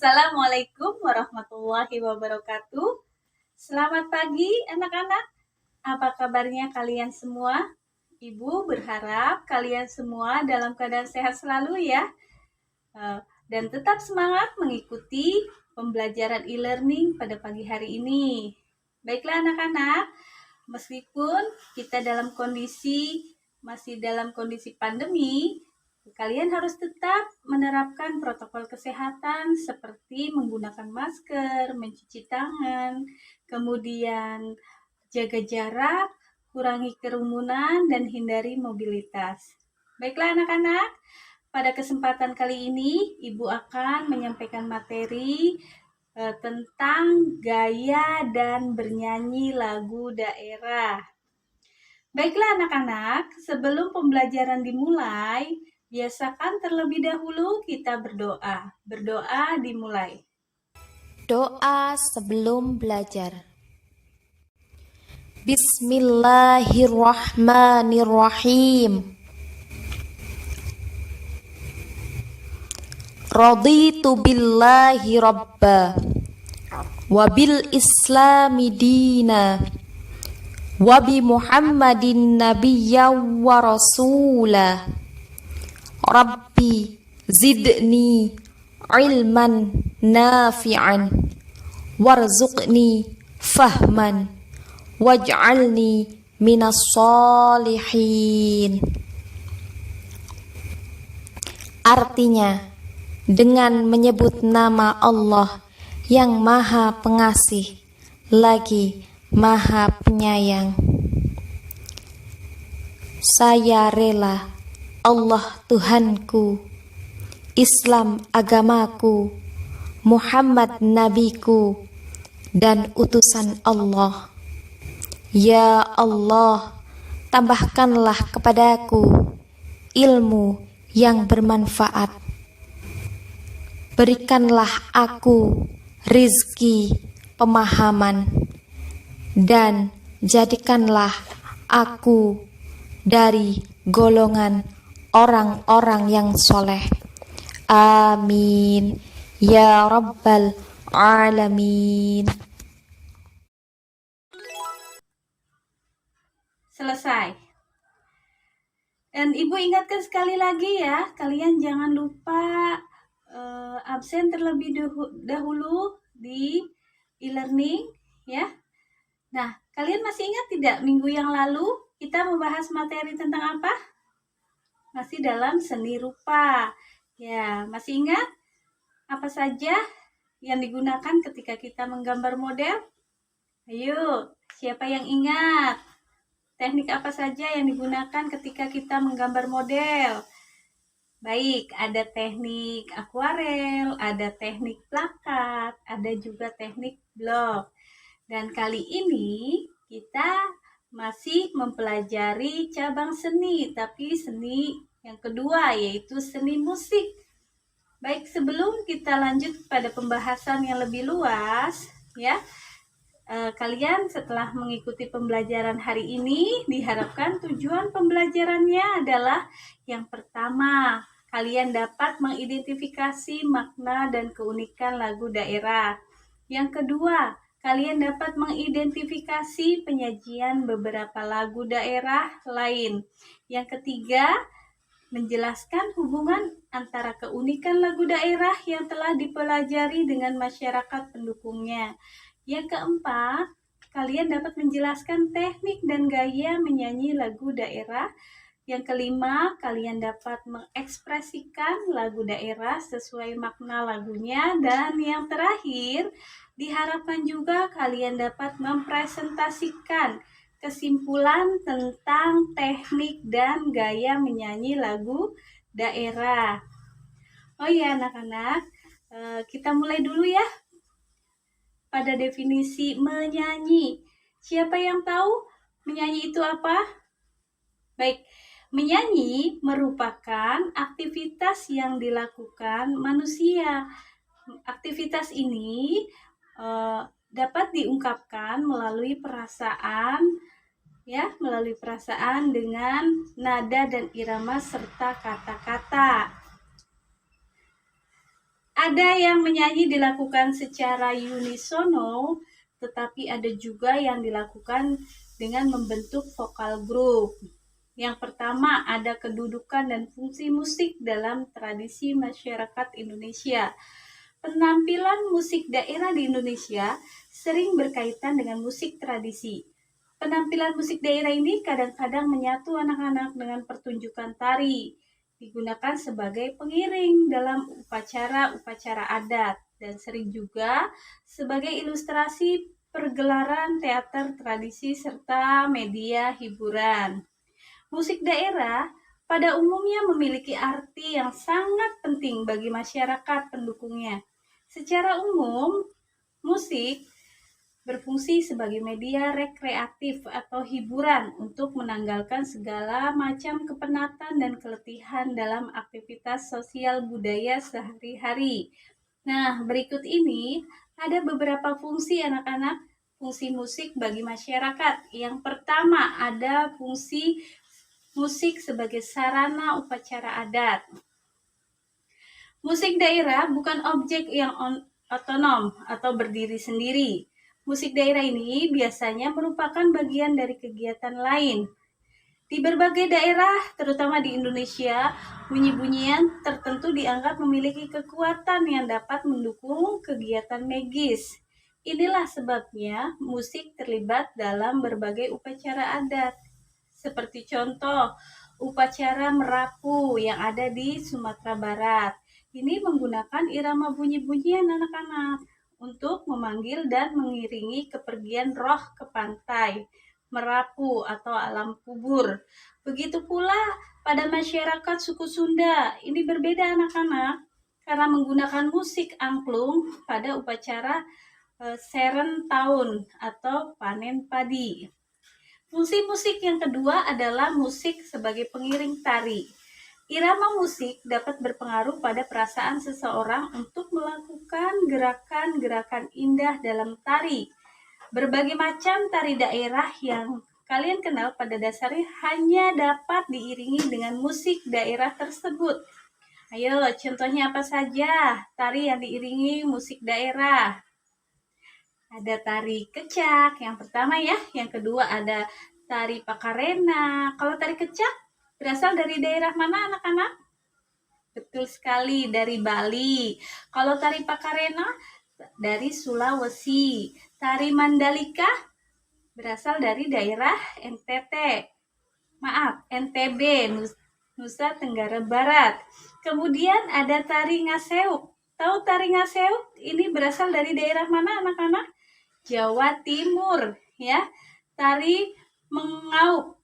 Assalamualaikum warahmatullahi wabarakatuh. Selamat pagi anak-anak. Apa kabarnya kalian semua? Ibu berharap kalian semua dalam keadaan sehat selalu ya. Dan tetap semangat mengikuti pembelajaran e-learning pada pagi hari ini. Baiklah anak-anak, meskipun kita masih dalam kondisi pandemi, kalian harus tetap menerapkan protokol kesehatan seperti menggunakan masker, mencuci tangan, kemudian jaga jarak, kurangi kerumunan, dan hindari mobilitas. Baiklah anak-anak, pada kesempatan kali ini Ibu akan menyampaikan materi tentang gaya dan bernyanyi lagu daerah. Baiklah anak-anak, sebelum pembelajaran dimulai, biasakan terlebih dahulu kita berdoa. Berdoa dimulai. Doa sebelum belajar. Bismillahirrahmanirrahim. Raditu billahi rabba wa bil islami dina wa bi Muhammadin nabiyya wa rasula. Rabbi zidni ilman nafi'an warzuqni fahman waj'alni minas solihin. Artinya, dengan menyebut nama Allah yang Maha Pengasih lagi Maha Penyayang, saya rela Allah Tuhanku, Islam agamaku, Muhammad nabiku, dan utusan Allah. Ya Allah, tambahkanlah kepadaku ilmu yang bermanfaat. Berikanlah aku rizki pemahaman, dan jadikanlah aku dari golongan orang-orang yang soleh. Amin ya rabbal alamin. Selesai. Dan Ibu ingatkan sekali lagi ya, kalian jangan lupa absen terlebih dahulu di e-learning ya. Nah, kalian masih ingat tidak minggu yang lalu kita membahas materi tentang apa? Masih dalam seni rupa. Ya, masih ingat apa saja yang digunakan ketika kita menggambar model? Ayo, siapa yang ingat? Teknik apa saja yang digunakan ketika kita menggambar model? Baik, ada teknik akuarel, ada teknik plakat, ada juga teknik blok. Dan kali ini kita masih mempelajari cabang seni, tapi seni yang kedua yaitu seni musik. Baik, sebelum kita lanjut pada pembahasan yang lebih luas, ya, kalian setelah mengikuti pembelajaran hari ini, diharapkan tujuan pembelajarannya adalah yang pertama, kalian dapat mengidentifikasi makna dan keunikan lagu daerah. Yang kedua, kalian dapat mengidentifikasi penyajian beberapa lagu daerah lain. Yang ketiga, menjelaskan hubungan antara keunikan lagu daerah yang telah dipelajari dengan masyarakat pendukungnya. Yang keempat, kalian dapat menjelaskan teknik dan gaya menyanyi lagu daerah. Yang kelima, kalian dapat mengekspresikan lagu daerah sesuai makna lagunya. Dan yang terakhir, diharapkan juga kalian dapat mempresentasikan kesimpulan tentang teknik dan gaya menyanyi lagu daerah. Oh ya anak-anak, kita mulai dulu ya. Pada definisi menyanyi, siapa yang tahu menyanyi itu apa? Baik, menyanyi merupakan aktivitas yang dilakukan manusia. Aktivitas ini dapat diungkapkan melalui perasaan, ya, melalui perasaan dengan nada dan irama serta kata-kata. Ada yang menyanyi dilakukan secara unisono, tetapi ada juga yang dilakukan dengan membentuk vokal grup. Yang pertama, ada kedudukan dan fungsi musik dalam tradisi masyarakat Indonesia. Penampilan musik daerah di Indonesia sering berkaitan dengan musik tradisi. Penampilan musik daerah ini kadang-kadang menyatu anak-anak dengan pertunjukan tari, digunakan sebagai pengiring dalam upacara-upacara adat, dan sering juga sebagai ilustrasi pergelaran teater tradisi serta media hiburan. Musik daerah pada umumnya memiliki arti yang sangat penting bagi masyarakat pendukungnya. Secara umum, musik berfungsi sebagai media rekreatif atau hiburan untuk menanggalkan segala macam kepenatan dan keletihan dalam aktivitas sosial budaya sehari-hari. Nah, berikut ini ada beberapa fungsi anak-anak, fungsi musik bagi masyarakat. Yang pertama, ada fungsi musik sebagai sarana upacara adat. Musik daerah bukan objek yang otonom atau berdiri sendiri. Musik daerah ini biasanya merupakan bagian dari kegiatan lain. Di berbagai daerah, terutama di Indonesia, bunyi-bunyian tertentu dianggap memiliki kekuatan yang dapat mendukung kegiatan magis. Inilah sebabnya musik terlibat dalam berbagai upacara adat. Seperti contoh, upacara Merapu yang ada di Sumatera Barat. Ini menggunakan irama bunyi-bunyian anak-anak untuk memanggil dan mengiringi kepergian roh ke pantai Merapu atau alam kubur. Begitu pula pada masyarakat suku Sunda, ini berbeda anak-anak karena menggunakan musik angklung pada upacara seren tahun atau panen padi. Fungsi musik yang kedua adalah musik sebagai pengiring tari. Irama musik dapat berpengaruh pada perasaan seseorang untuk melakukan gerakan-gerakan indah dalam tari. Berbagai macam tari daerah yang kalian kenal pada dasarnya hanya dapat diiringi dengan musik daerah tersebut. Ayo, contohnya apa saja tari yang diiringi musik daerah? Ada tari kecak, yang pertama ya. Yang kedua ada tari pakarena. Kalau tari kecak berasal dari daerah mana anak-anak? Betul sekali, dari Bali. Kalau tari pakarena dari Sulawesi. Tari Mandalika berasal dari daerah NTT. Maaf, NTB, Nusa Tenggara Barat. Kemudian ada tari ngaseuk. Tahu tari ngaseuk? Ini berasal dari daerah mana anak-anak? Jawa Timur, ya. Tari mengaup.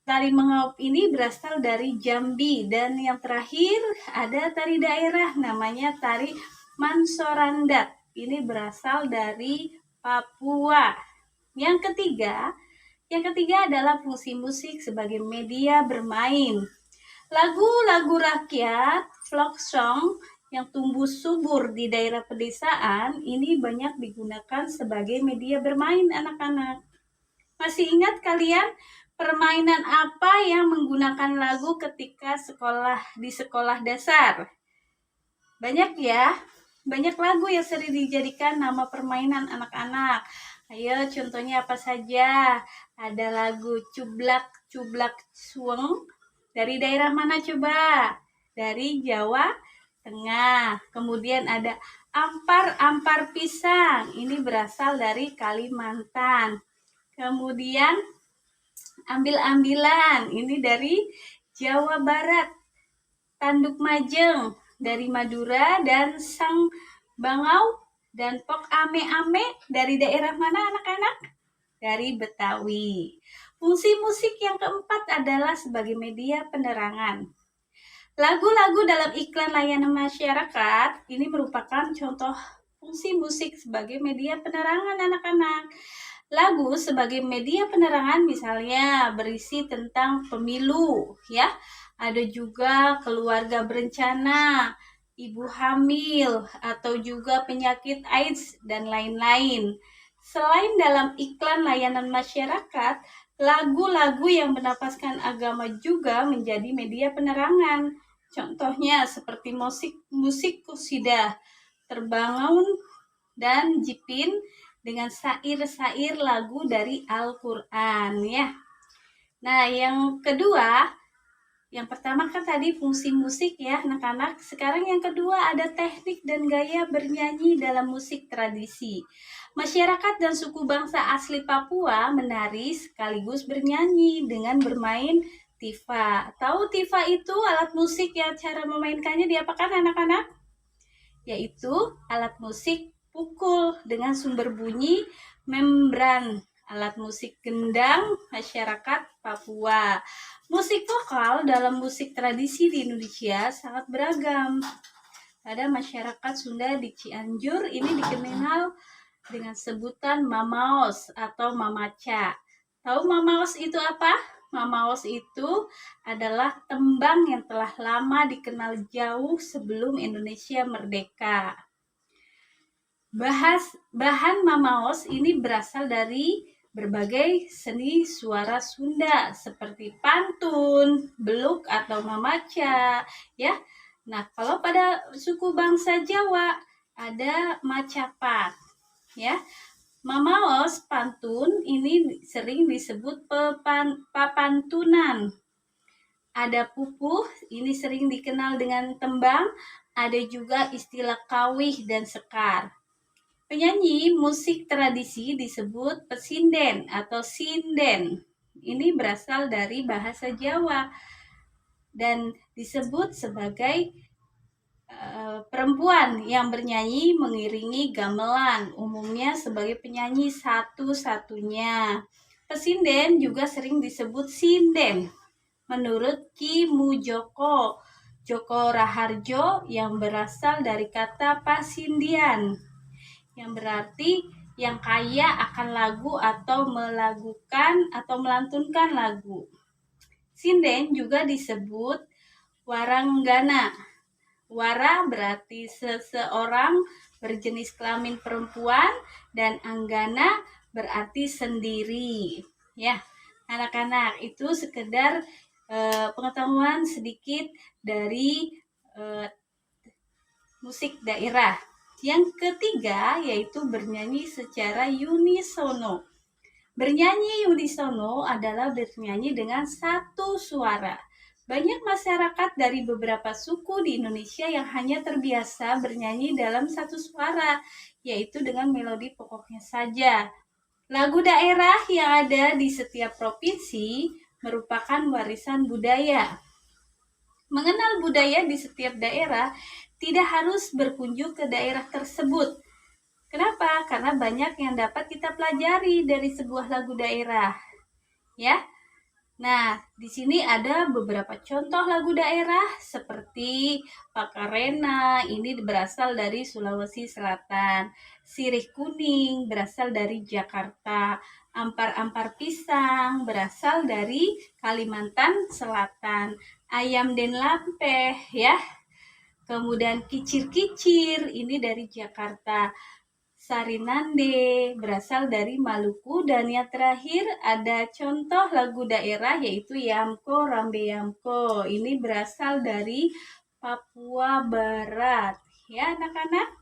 Tari mengaup ini berasal dari Jambi, dan yang terakhir ada tari daerah namanya tari Mansorandat. Ini berasal dari Papua. Yang ketiga adalah fungsi musik sebagai media bermain. Lagu-lagu rakyat, folk song yang tumbuh subur di daerah pedesaan ini banyak digunakan sebagai media bermain anak-anak. Masih ingat kalian permainan apa yang menggunakan lagu ketika di sekolah dasar? Banyak ya, banyak lagu yang sering dijadikan nama permainan anak-anak. Ayo, contohnya apa saja? Ada lagu Cublak Cublak Suweng. Dari daerah mana coba? Dari Jawa Tengah. Kemudian ada Ampar Ampar Pisang. Ini berasal dari Kalimantan. Kemudian Ambil-ambilan. Ini dari Jawa Barat. Tanduk Majeng dari Madura, dan Sang Bangau dan Pok Ame-ame dari daerah mana anak-anak? Dari Betawi. Fungsi musik yang keempat adalah sebagai media penerangan. Lagu-lagu dalam iklan layanan masyarakat ini merupakan contoh fungsi musik sebagai media penerangan anak-anak. Lagu sebagai media penerangan misalnya berisi tentang pemilu, ya. Ada juga keluarga berencana, ibu hamil, atau juga penyakit AIDS dan lain-lain. Selain dalam iklan layanan masyarakat, lagu-lagu yang bernapaskan agama juga menjadi media penerangan. Contohnya seperti musik qasidah, Terbangun dan Jipin dengan syair-syair lagu dari Al-Quran ya. Nah, yang kedua, yang pertama kan tadi fungsi musik ya anak-anak. Sekarang yang kedua ada teknik dan gaya bernyanyi dalam musik tradisi. Masyarakat dan suku bangsa asli Papua menari sekaligus bernyanyi dengan bermain tifa. Tahu tifa itu alat musik ya, cara memainkannya diapakan anak-anak? Yaitu alat musik pukul dengan sumber bunyi membran, alat musik gendang masyarakat Papua. Musik vokal dalam musik tradisi di Indonesia sangat beragam. Pada masyarakat Sunda di Cianjur ini dikenal dengan sebutan mamaos atau mamaca. Tahu mamaos itu apa? Mamaos itu adalah tembang yang telah lama dikenal jauh sebelum Indonesia merdeka. Bahan mamaos ini berasal dari berbagai seni suara Sunda seperti pantun, beluk atau mamaca, ya. Nah, kalau pada suku bangsa Jawa ada macapat, ya. Mamaos pantun ini sering disebut papantunan. Ada pupuh, ini sering dikenal dengan tembang, ada juga istilah kawih dan sekar. Penyanyi musik tradisi disebut pesinden atau sinden. Ini berasal dari bahasa Jawa dan disebut sebagai perempuan yang bernyanyi mengiringi gamelan, umumnya sebagai penyanyi satu-satunya. Pesinden juga sering disebut sinden. Menurut Ki Mujoko Joko Raharjo yang berasal dari kata pasindian, yang berarti yang kaya akan lagu atau melagukan atau melantunkan lagu. Sinden juga disebut waranggana. Wara berarti seseorang berjenis kelamin perempuan dan anggana berarti sendiri. Ya, anak-anak, itu sekedar pengetahuan sedikit dari musik daerah. Yang ketiga yaitu bernyanyi secara unisono. Bernyanyi unisono adalah bernyanyi dengan satu suara. Banyak masyarakat dari beberapa suku di Indonesia yang hanya terbiasa bernyanyi dalam satu suara, yaitu dengan melodi pokoknya saja. Lagu daerah yang ada di setiap provinsi merupakan warisan budaya. Mengenal budaya di setiap daerah tidak harus berkunjung ke daerah tersebut. Kenapa? Karena banyak yang dapat kita pelajari dari sebuah lagu daerah. Ya. Nah, di sini ada beberapa contoh lagu daerah seperti Pakarena, ini berasal dari Sulawesi Selatan. Sirih Kuning berasal dari Jakarta. Ampar-ampar pisang berasal dari Kalimantan Selatan. Ayam den lampeh ya. Kemudian kicir-kicir ini dari Jakarta. Sarinande berasal dari Maluku, dan yang terakhir ada contoh lagu daerah yaitu Yamko Rambe Yamko. Ini berasal dari Papua Barat. Ya, anak-anak,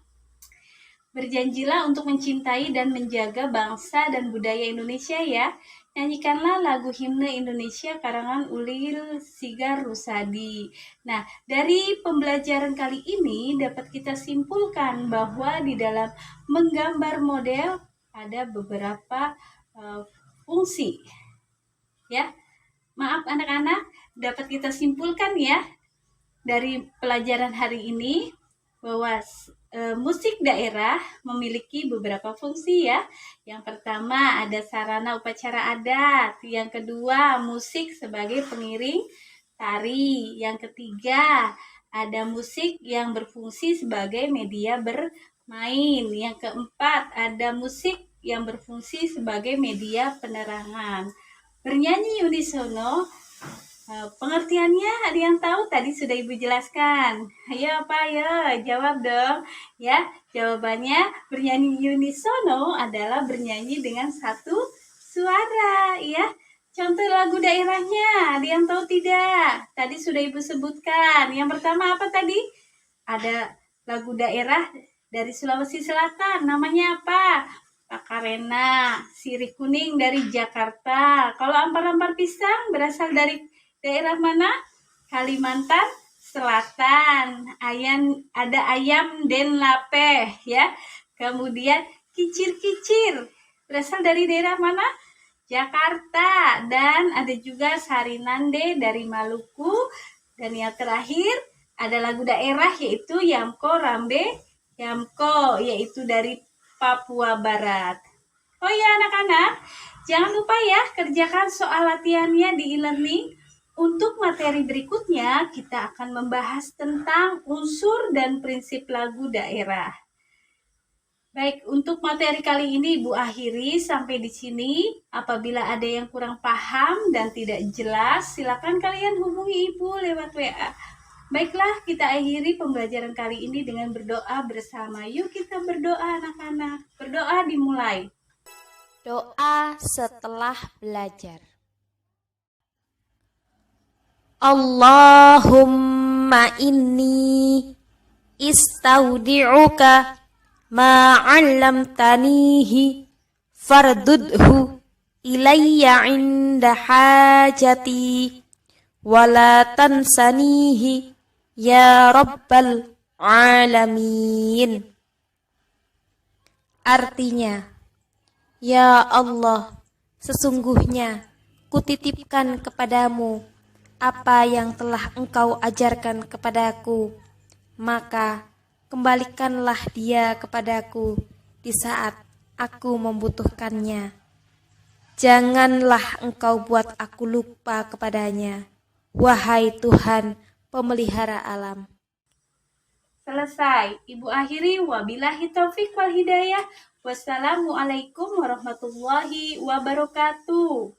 berjanjilah untuk mencintai dan menjaga bangsa dan budaya Indonesia ya. Nyanyikanlah lagu himne Indonesia karangan Ulil Sigar Rusadi. Nah, dari pembelajaran kali ini dapat kita simpulkan bahwa di dalam menggambar model ada beberapa fungsi. Ya, maaf anak-anak, dapat kita simpulkan ya dari pelajaran hari ini bahwa musik daerah memiliki beberapa fungsi ya. Yang pertama ada sarana upacara adat, yang kedua musik sebagai pengiring tari, yang ketiga ada musik yang berfungsi sebagai media bermain, yang keempat ada musik yang berfungsi sebagai media penerangan. Bernyanyi unisono, pengertiannya ada yang tahu? Tadi sudah Ibu jelaskan. Ayo Pak, ayo jawab dong. Ya, jawabannya bernyanyi unisono adalah bernyanyi dengan satu suara. Ya, contoh lagu daerahnya ada yang tahu tidak? Tadi sudah Ibu sebutkan. Yang pertama apa tadi? Ada lagu daerah dari Sulawesi Selatan. Namanya apa? Pakarena. Sirih kuning dari Jakarta. Kalau ampar-ampar pisang berasal dari daerah mana? Kalimantan Selatan. Ada ayam denlape ya. Kemudian kicir-kicir berasal dari daerah mana? Jakarta. Dan ada juga sarinande dari Maluku. Dan yang terakhir ada lagu daerah yaitu Yamko Rambe Yamko, yaitu dari Papua Barat. Oh ya anak-anak, jangan lupa ya kerjakan soal latihannya di e-learning. Untuk materi berikutnya kita akan membahas tentang unsur dan prinsip lagu daerah. Baik, untuk materi kali ini Ibu akhiri sampai di sini. Apabila ada yang kurang paham dan tidak jelas, silakan kalian hubungi Ibu lewat WA. Baiklah, kita akhiri pembelajaran kali ini dengan berdoa bersama. Yuk kita berdoa anak-anak. Berdoa dimulai. Doa setelah belajar. Allahumma inni istaudi'uka ma 'allamtanihi fardudhu ilayya 'inda hajati wala tansanihi ya rabbal alamin. Artinya, ya Allah, sesungguhnya kutitipkan kepadamu apa yang telah Engkau ajarkan kepadaku, maka kembalikanlah dia kepadaku di saat aku membutuhkannya. Janganlah Engkau buat aku lupa kepadanya, wahai Tuhan pemelihara alam. Selesai. Ibu akhiri, wabillahi taufik wal hidayah. Wassalamualaikum warahmatullahi wabarakatuh.